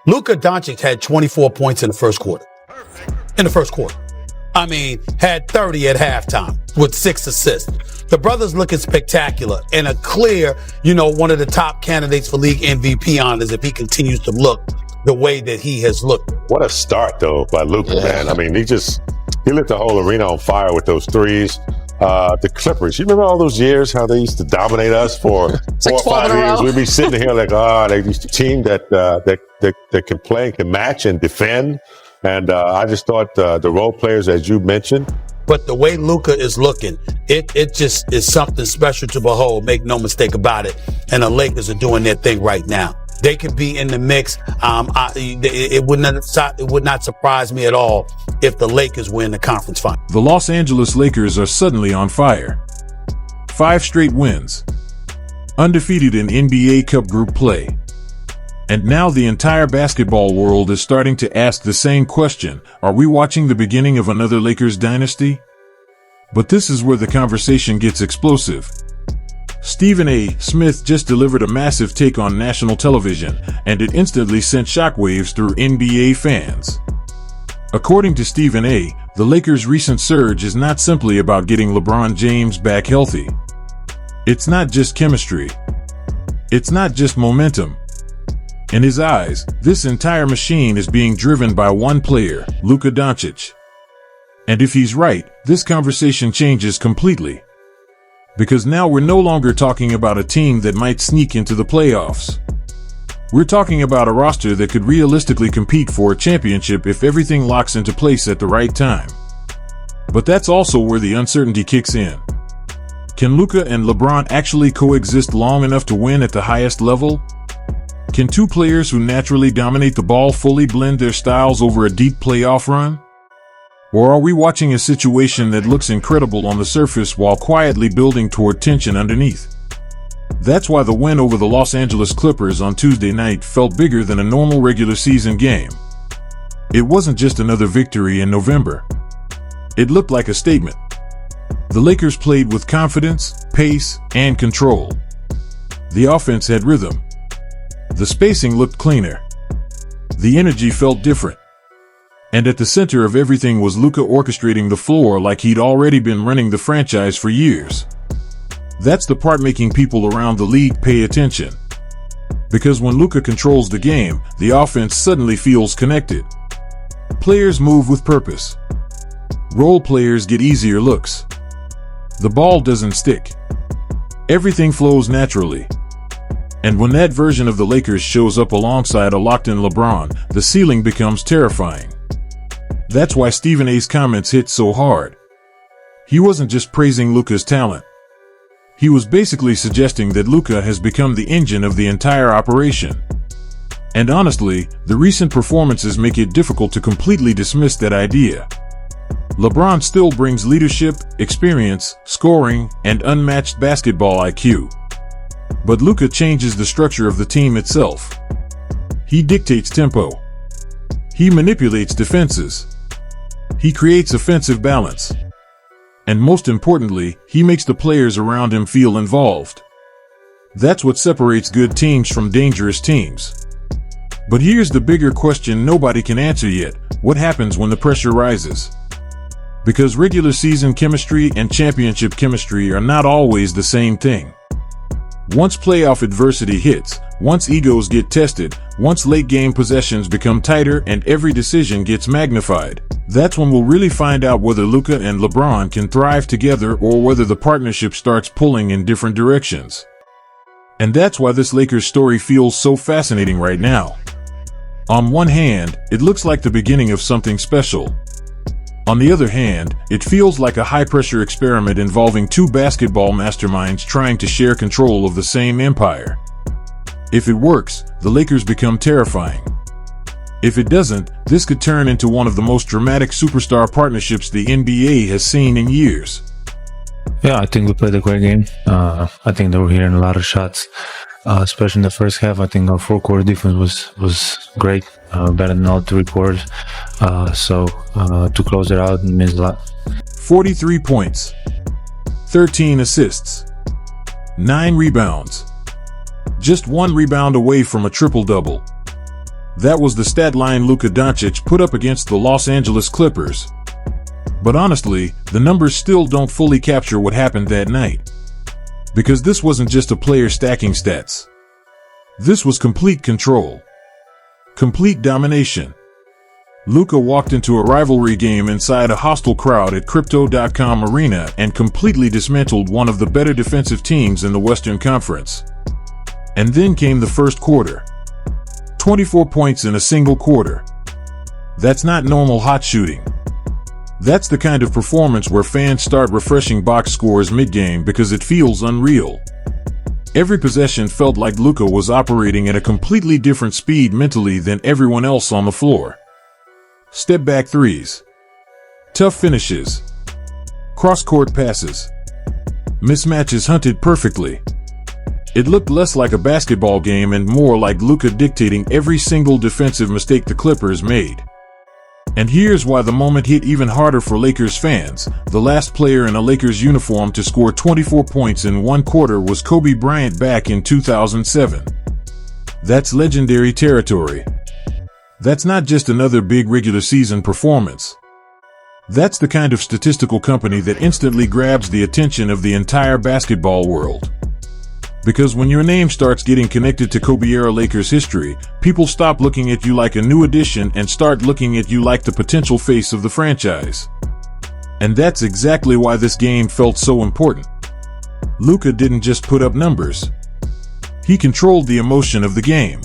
Luka Dončić had 24 points in the first quarter. I mean, had 30 at halftime with 6 assists. The brother's looking spectacular and a clear, one of the top candidates for league MVP honors if he continues to look the way that he has looked. What a start, though, by Luka, man. I mean, he lit the whole arena on fire with those threes. The Clippers, you remember all those years, how they used to dominate us for 4 or 5 years? We'd be sitting here like, they used a team that can play, can match and defend. And I just thought the role players, as you mentioned. But the way Luka is looking, it just is something special to behold. Make no mistake about it. And the Lakers are doing their thing right now. They could be in the mix. It would not surprise me at all if the Lakers win the conference final. The Los Angeles Lakers are suddenly on fire. 5 straight wins. Undefeated in NBA Cup group play. And now the entire basketball world is starting to ask the same question. Are we watching the beginning of another Lakers dynasty? But this is where the conversation gets explosive. Stephen A. Smith just delivered a massive take on national television, and it instantly sent shockwaves through NBA fans. According to Stephen A., the Lakers' recent surge is not simply about getting LeBron James back healthy. It's not just chemistry. It's not just momentum. In his eyes, this entire machine is being driven by one player, Luka Dončić. And if he's right, this conversation changes completely. Because now we're no longer talking about a team that might sneak into the playoffs. We're talking about a roster that could realistically compete for a championship if everything locks into place at the right time. But that's also where the uncertainty kicks in. Can Luka and LeBron actually coexist long enough to win at the highest level? Can 2 players who naturally dominate the ball fully blend their styles over a deep playoff run? Or are we watching a situation that looks incredible on the surface while quietly building toward tension underneath? That's why the win over the Los Angeles Clippers on Tuesday night felt bigger than a normal regular season game. It wasn't just another victory in November. It looked like a statement. The Lakers played with confidence, pace, and control. The offense had rhythm. The spacing looked cleaner. The energy felt different. And at the center of everything was Luka orchestrating the floor like he'd already been running the franchise for years. That's the part making people around the league pay attention. Because when Luka controls the game, the offense suddenly feels connected. Players move with purpose. Role players get easier looks. The ball doesn't stick. Everything flows naturally. And when that version of the Lakers shows up alongside a locked-in LeBron, the ceiling becomes terrifying. That's why Stephen A.'s comments hit so hard. He wasn't just praising Luka's talent. He was basically suggesting that Luka has become the engine of the entire operation. And honestly, the recent performances make it difficult to completely dismiss that idea. LeBron still brings leadership, experience, scoring, and unmatched basketball IQ. But Luka changes the structure of the team itself. He dictates tempo. He manipulates defenses. He creates offensive balance. And most importantly, he makes the players around him feel involved. That's what separates good teams from dangerous teams. But here's the bigger question nobody can answer yet. What happens when the pressure rises? Because regular season chemistry and championship chemistry are not always the same thing. Once playoff adversity hits, once egos get tested, once late game possessions become tighter and every decision gets magnified, that's when we'll really find out whether Luka and LeBron can thrive together or whether the partnership starts pulling in different directions. And that's why this Lakers story feels so fascinating right now. On one hand, it looks like the beginning of something special. On the other hand, it feels like a high-pressure experiment involving 2 basketball masterminds trying to share control of the same empire. If it works, the Lakers become terrifying. If it doesn't, this could turn into one of the most dramatic superstar partnerships the NBA has seen in years. Yeah, I think we played a great game. I think they were hitting a lot of shots, especially in the first half. I think our full-court defense was great, better than all 3 quarters. So to close it out, it means a lot. 43 points, 13 assists, 9 rebounds. Just 1 rebound away from a triple-double. That was the stat line Luka Dončić put up against the Los Angeles Clippers. But honestly, the numbers still don't fully capture what happened that night. Because this wasn't just a player stacking stats. This was complete control. Complete domination. Luka walked into a rivalry game inside a hostile crowd at Crypto.com Arena and completely dismantled one of the better defensive teams in the Western Conference. And then came the first quarter. 24 points in a single quarter. That's not normal hot shooting. That's the kind of performance where fans start refreshing box scores mid-game because it feels unreal. Every possession felt like Luka was operating at a completely different speed mentally than everyone else on the floor. Step-back threes. Tough finishes. Cross-court passes. Mismatches hunted perfectly. It looked less like a basketball game and more like Luka dictating every single defensive mistake the Clippers made. And here's why the moment hit even harder for Lakers fans. The last player in a Lakers uniform to score 24 points in one quarter was Kobe Bryant back in 2007. That's legendary territory. That's not just another big regular season performance. That's the kind of statistical company that instantly grabs the attention of the entire basketball world. Because when your name starts getting connected to Kobe-era Lakers history, people stop looking at you like a new addition and start looking at you like the potential face of the franchise. And that's exactly why this game felt so important. Luka didn't just put up numbers. He controlled the emotion of the game.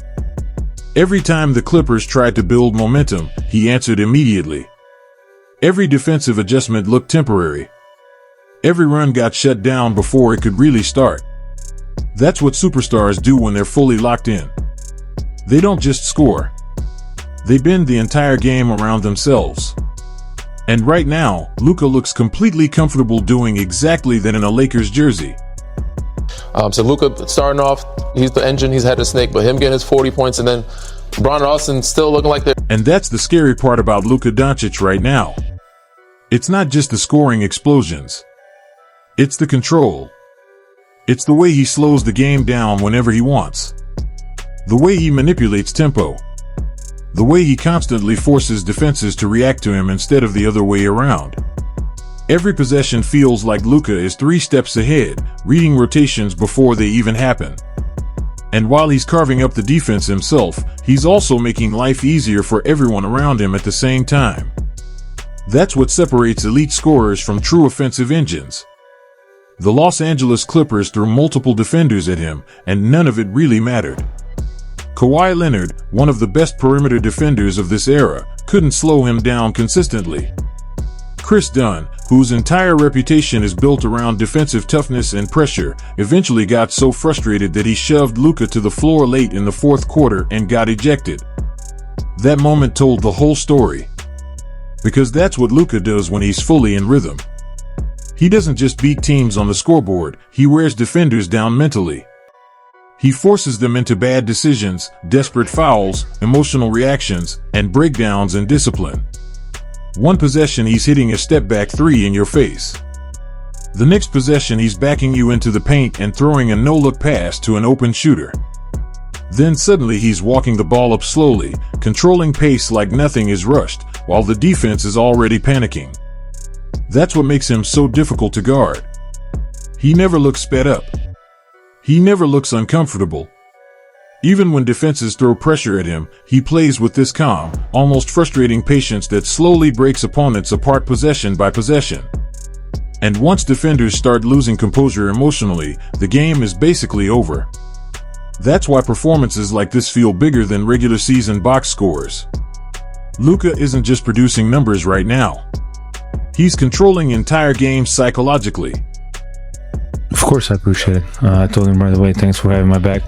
Every time the Clippers tried to build momentum, he answered immediately. Every defensive adjustment looked temporary. Every run got shut down before it could really start. That's what superstars do when they're fully locked in. They don't just score. They bend the entire game around themselves. And right now, Luka looks completely comfortable doing exactly that in a Lakers jersey. So Luka starting off, he's the engine, he's had a snake, but him getting his 40 points and then LeBron and Austin still looking like they're... And that's the scary part about Luka Dončić right now. It's not just the scoring explosions. It's the control. It's the way he slows the game down whenever he wants. The way he manipulates tempo. The way he constantly forces defenses to react to him instead of the other way around. Every possession feels like Luka is 3 steps ahead, reading rotations before they even happen. And while he's carving up the defense himself, he's also making life easier for everyone around him at the same time. That's what separates elite scorers from true offensive engines. The Los Angeles Clippers threw multiple defenders at him, and none of it really mattered. Kawhi Leonard, one of the best perimeter defenders of this era, couldn't slow him down consistently. Chris Dunn, whose entire reputation is built around defensive toughness and pressure, eventually got so frustrated that he shoved Luka to the floor late in the fourth quarter and got ejected. That moment told the whole story. Because that's what Luka does when he's fully in rhythm. He doesn't just beat teams on the scoreboard, he wears defenders down mentally. He forces them into bad decisions, desperate fouls, emotional reactions, and breakdowns in discipline. One possession he's hitting a step-back 3 in your face. The next possession he's backing you into the paint and throwing a no-look pass to an open shooter. Then suddenly he's walking the ball up slowly, controlling pace like nothing is rushed, while the defense is already panicking. That's what makes him so difficult to guard. He never looks sped up. He never looks uncomfortable. Even when defenses throw pressure at him, he plays with this calm, almost frustrating patience that slowly breaks opponents apart possession by possession. And once defenders start losing composure emotionally, the game is basically over. That's why performances like this feel bigger than regular season box scores. Luka isn't just producing numbers right now. He's controlling entire games psychologically. Of course, I appreciate it. I told him right away, thanks for having my back.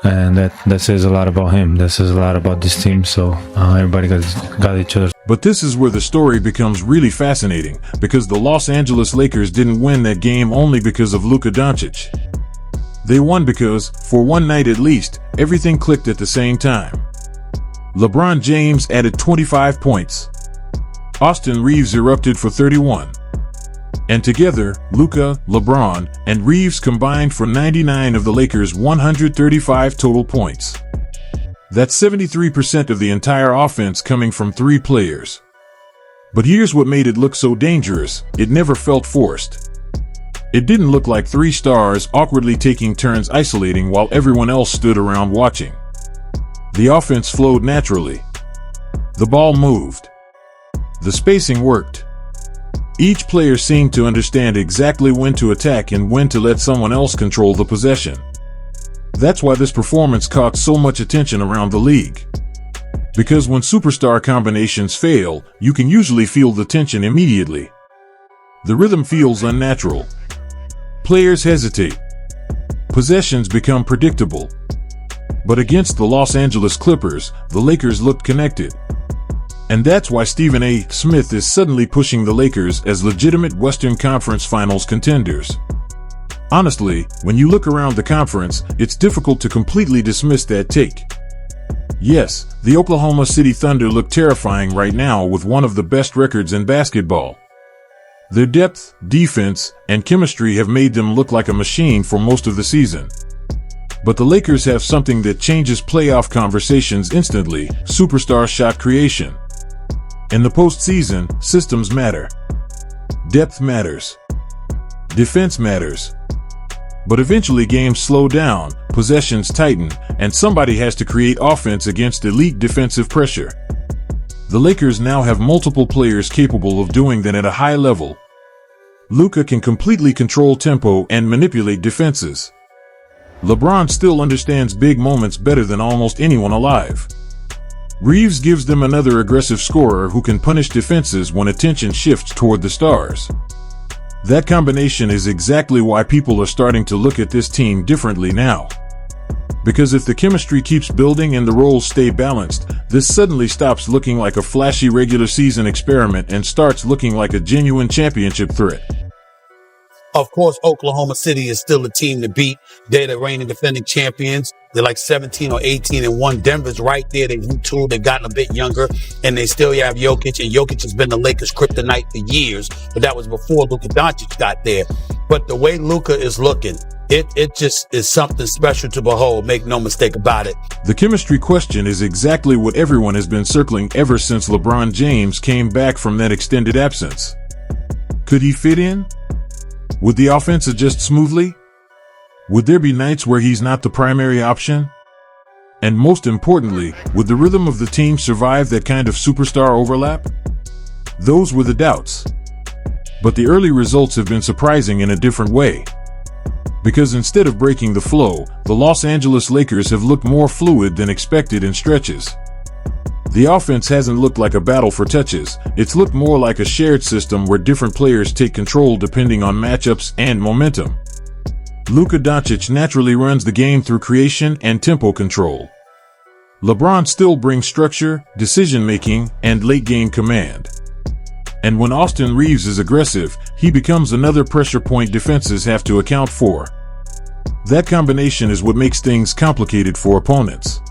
And that says a lot about him. That says a lot about this team. So everybody got each other. But this is where the story becomes really fascinating, because the Los Angeles Lakers didn't win that game only because of Luka Dončić. They won because, for one night at least, everything clicked at the same time. LeBron James added 25 points. Austin Reeves erupted for 31. And together, Luka, LeBron, and Reeves combined for 99 of the Lakers' 135 total points. That's 73% of the entire offense coming from 3 players. But here's what made it look so dangerous: it never felt forced. It didn't look like 3 stars awkwardly taking turns isolating while everyone else stood around watching. The offense flowed naturally. The ball moved. The spacing worked. Each player seemed to understand exactly when to attack and when to let someone else control the possession. That's why this performance caught so much attention around the league. Because when superstar combinations fail, you can usually feel the tension immediately. The rhythm feels unnatural. Players hesitate. Possessions become predictable. But against the Los Angeles Clippers, the Lakers looked connected. And that's why Stephen A. Smith is suddenly pushing the Lakers as legitimate Western Conference Finals contenders. Honestly, when you look around the conference, it's difficult to completely dismiss that take. Yes, the Oklahoma City Thunder look terrifying right now with one of the best records in basketball. Their depth, defense, and chemistry have made them look like a machine for most of the season. But the Lakers have something that changes playoff conversations instantly: superstar shot creation. In the postseason, systems matter. Depth matters. Defense matters. But eventually games slow down, possessions tighten, and somebody has to create offense against elite defensive pressure. The Lakers now have multiple players capable of doing that at a high level. Luka can completely control tempo and manipulate defenses. LeBron still understands big moments better than almost anyone alive. Reeves gives them another aggressive scorer who can punish defenses when attention shifts toward the stars. That combination is exactly why people are starting to look at this team differently now. Because if the chemistry keeps building and the roles stay balanced, this suddenly stops looking like a flashy regular season experiment and starts looking like a genuine championship threat. Of course, Oklahoma City is still a team to beat. They're the reigning defending champions. They're like 17 or 18-1. Denver's right there. They retooled. They've gotten a bit younger, and they still have Jokic. And Jokic has been the Lakers' kryptonite for years, but that was before Luka Dončić got there. But the way Luka is looking, it just is something special to behold. Make no mistake about it. The chemistry question is exactly what everyone has been circling ever since LeBron James came back from that extended absence. Could he fit in? Would the offense adjust smoothly? Would there be nights where he's not the primary option? And most importantly, would the rhythm of the team survive that kind of superstar overlap? Those were the doubts. But the early results have been surprising in a different way. Because instead of breaking the flow, the Los Angeles Lakers have looked more fluid than expected in stretches. The offense hasn't looked like a battle for touches. It's looked more like a shared system where different players take control depending on matchups and momentum. Luka Dončić naturally runs the game through creation and tempo control. LeBron still brings structure, decision-making, and late-game command. And when Austin Reeves is aggressive, he becomes another pressure point defenses have to account for. That combination is what makes things complicated for opponents.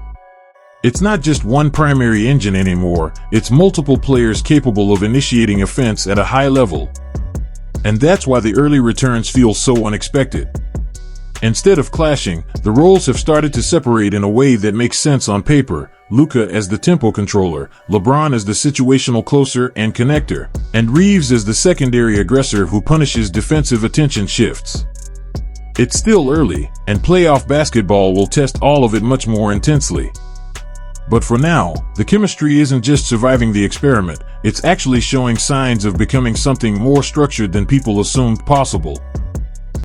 It's not just one primary engine anymore, it's multiple players capable of initiating offense at a high level. And that's why the early returns feel so unexpected. Instead of clashing, the roles have started to separate in a way that makes sense on paper. Luka as the tempo controller, LeBron as the situational closer and connector, and Reeves as the secondary aggressor who punishes defensive attention shifts. It's still early, and playoff basketball will test all of it much more intensely. But for now, the chemistry isn't just surviving the experiment, it's actually showing signs of becoming something more structured than people assumed possible.